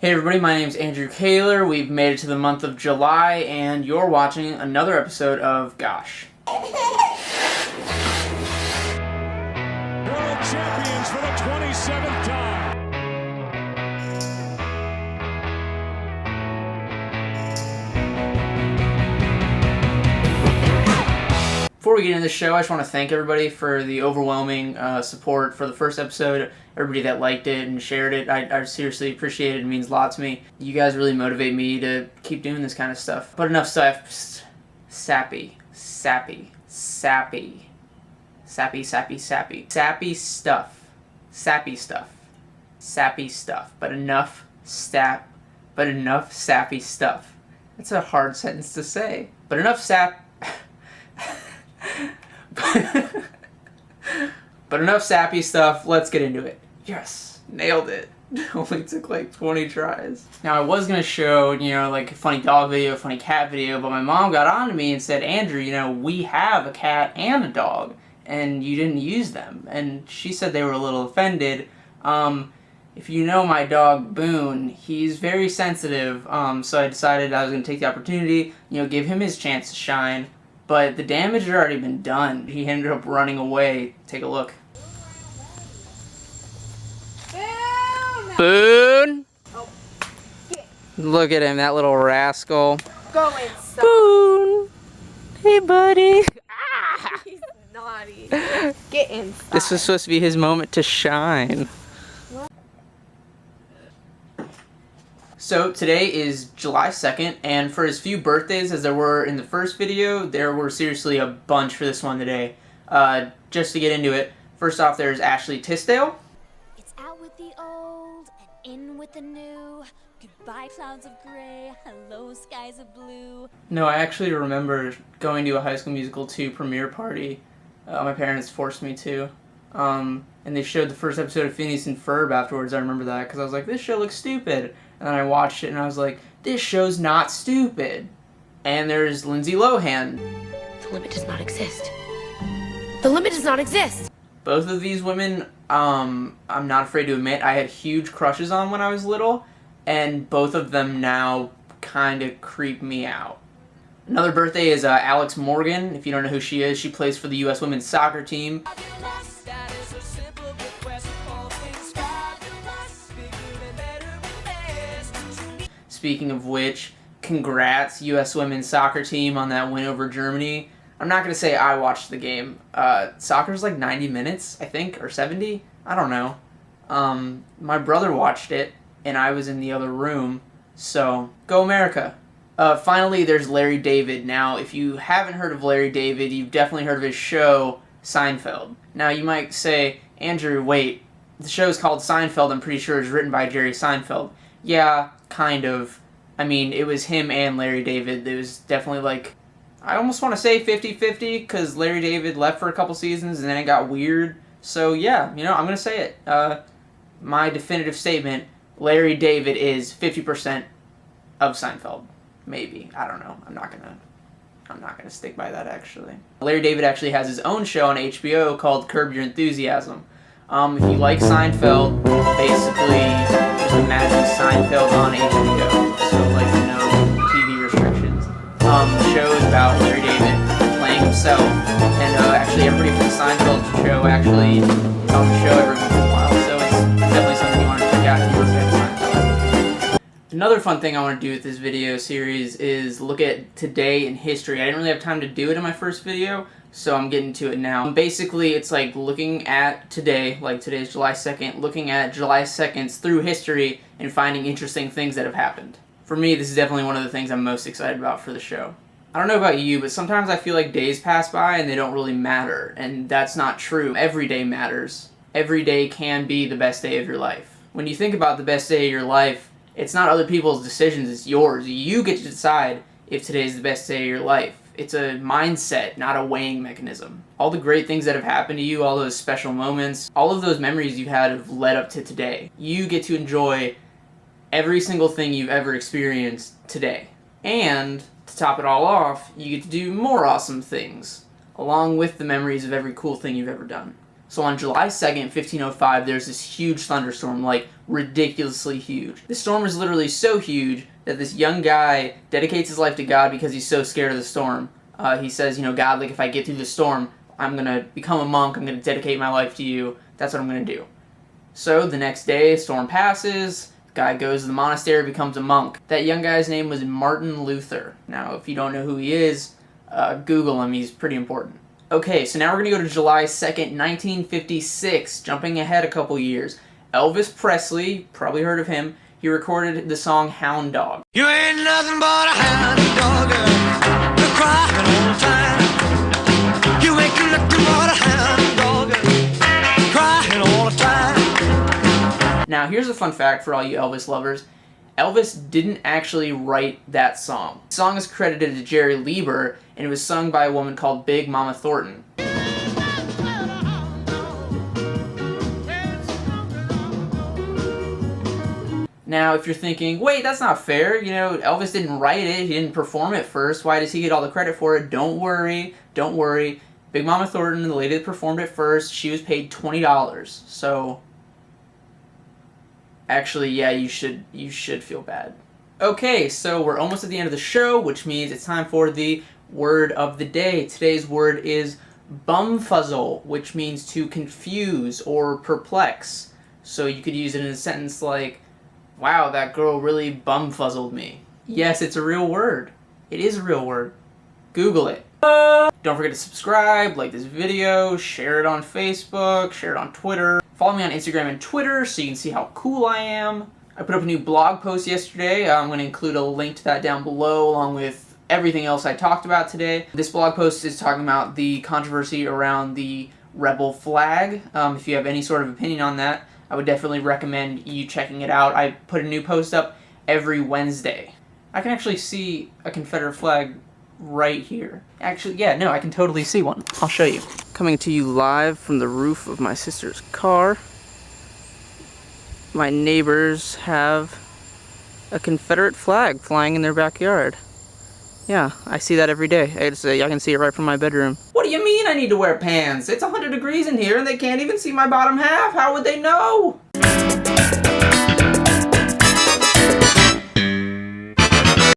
Hey everybody, my name's Andrew Kaler. We've made it to the month of July, and you're watching another episode of Gosh. World champions for the 27th time. Before we get into the show, I just want to thank everybody for the overwhelming support for the first episode. Everybody that liked it and shared it, I seriously appreciate it. It means a lot to me. You guys really motivate me to keep doing this kind of stuff. But enough stuff. Sappy stuff. But enough sappy stuff. That's a hard sentence to say. But enough But enough sappy stuff, let's get into it. Yes, nailed it. Only took like 20 tries. Now I was gonna show, like a funny dog video, funny cat video, but my mom got on to me and said, Andrew, we have a cat and a dog, and you didn't use them. And she said they were a little offended. If you know my dog Boone, he's very sensitive, so I decided I was gonna take the opportunity, give him his chance to shine. But the damage had already been done. He ended up running away. Take a look. Boone! Oh, look at him, that little rascal. go inside. Boone! Hey, buddy. Ah, he's naughty. Get inside. This was supposed to be his moment to shine. So today is July 2nd, and for as few birthdays as there were in the first video, there were seriously a bunch for this one today. Just to get into it, first off there's Ashley Tisdale. It's out with the old and in with the new. Goodbye clouds of gray, hello skies of blue. No, I actually remember going to a High School Musical 2 premiere party. My parents forced me to. And they showed the first episode of Phineas and Ferb afterwards. I remember that because I was like, this show looks stupid. And then I watched it and I was like, this show's not stupid. And there's Lindsay Lohan. The limit does not exist. The limit does not exist! Both of these women, I'm not afraid to admit, I had huge crushes on when I was little. And both of them now kind of creep me out. Another birthday is Alex Morgan. If you don't know who she is, she plays for the U.S. women's soccer team. Speaking of which, congrats U.S. women's soccer team on that win over Germany. I'm not going to say I watched the game. Soccer's like 90 minutes, I think, or 70? I don't know. My brother watched it, and I was in the other room, so go America. Finally, there's Larry David. Now, if you haven't heard of Larry David, you've definitely heard of his show, Seinfeld. Now, you might say, Andrew, wait, the show's called Seinfeld. I'm pretty sure it's written by Jerry Seinfeld. Yeah, kind of. I mean, it was him and Larry David. It was definitely like, I almost want to say 50-50, because Larry David left for a couple seasons and then it got weird. So yeah, I'm going to say it. My definitive statement, Larry David is 50% of Seinfeld. Maybe. I don't know. I'm not gonna stick by that, actually. Larry David actually has his own show on HBO called Curb Your Enthusiasm. If you like Seinfeld, basically just imagine Seinfeld on HBO. So like no TV restrictions. The show is about Larry David playing himself, and actually everybody from the Seinfeld show actually is on the show every once in a while. So it's definitely something you want to check out if you were a fan of Seinfeld. Another fun thing I want to do with this video series is look at today in history. I didn't really have time to do it in my first video, so I'm getting to it now. Basically, it's like looking at today, like today's July 2nd, looking at July 2nds through history and finding interesting things that have happened. For me, this is definitely one of the things I'm most excited about for the show. I don't know about you, but sometimes I feel like days pass by and they don't really matter, and that's not true. Every day matters. Every day can be the best day of your life. When you think about the best day of your life, it's not other people's decisions, it's yours. You get to decide if today's the best day of your life. It's a mindset, not a weighing mechanism. All the great things that have happened to you, all those special moments, all of those memories you've had have led up to today. You get to enjoy every single thing you've ever experienced today. And to top it all off, you get to do more awesome things, along with the memories of every cool thing you've ever done. So on July 2nd, 1505, there's this huge thunderstorm, like ridiculously huge. The storm is literally so huge that this young guy dedicates his life to God because he's so scared of the storm. He says, God, like if I get through the storm, I'm going to become a monk, I'm going to dedicate my life to you, that's what I'm going to do. So the next day, storm passes, guy goes to the monastery, becomes a monk. That young guy's name was Martin Luther. Now, if you don't know who he is, Google him, he's pretty important. Okay, so now we're going to go to July 2nd, 1956, jumping ahead a couple years. Elvis Presley, probably heard of him, he recorded the song Hound Dog. You ain't nothing but a hound dog, you're crying all the time. You ain't nothing but a hound dog, crying all the time. Now, here's a fun fact for all you Elvis lovers. Elvis didn't actually write that song. The song is credited to Jerry Lieber, and it was sung by a woman called Big Mama Thornton. Now, if you're thinking, wait, that's not fair, Elvis didn't write it, he didn't perform it first, why does he get all the credit for it? Don't worry. Big Mama Thornton, the lady that performed it first, she was paid $20, so actually, yeah, you should feel bad. Okay, so we're almost at the end of the show, which means it's time for the word of the day. Today's word is bumfuzzle, which means to confuse or perplex. So you could use it in a sentence like, wow, that girl really bumfuzzled me. Yes, it's a real word. It is a real word. Google it. Don't forget to subscribe, like this video, share it on Facebook, share it on Twitter. Follow me on Instagram and Twitter so you can see how cool I am. I put up a new blog post yesterday. I'm going to include a link to that down below along with everything else I talked about today. This blog post is talking about the controversy around the rebel flag. If you have any sort of opinion on that, I would definitely recommend you checking it out. I put a new post up every Wednesday. I can actually see a Confederate flag right here. Actually, yeah, no, I can totally see one. I'll show you. Coming to you live from the roof of my sister's car. My neighbors have a Confederate flag flying in their backyard. Yeah, I see that every day. I can see it right from my bedroom. What do you mean I need to wear pants? It's 100 degrees in here and they can't even see my bottom half. How would they know?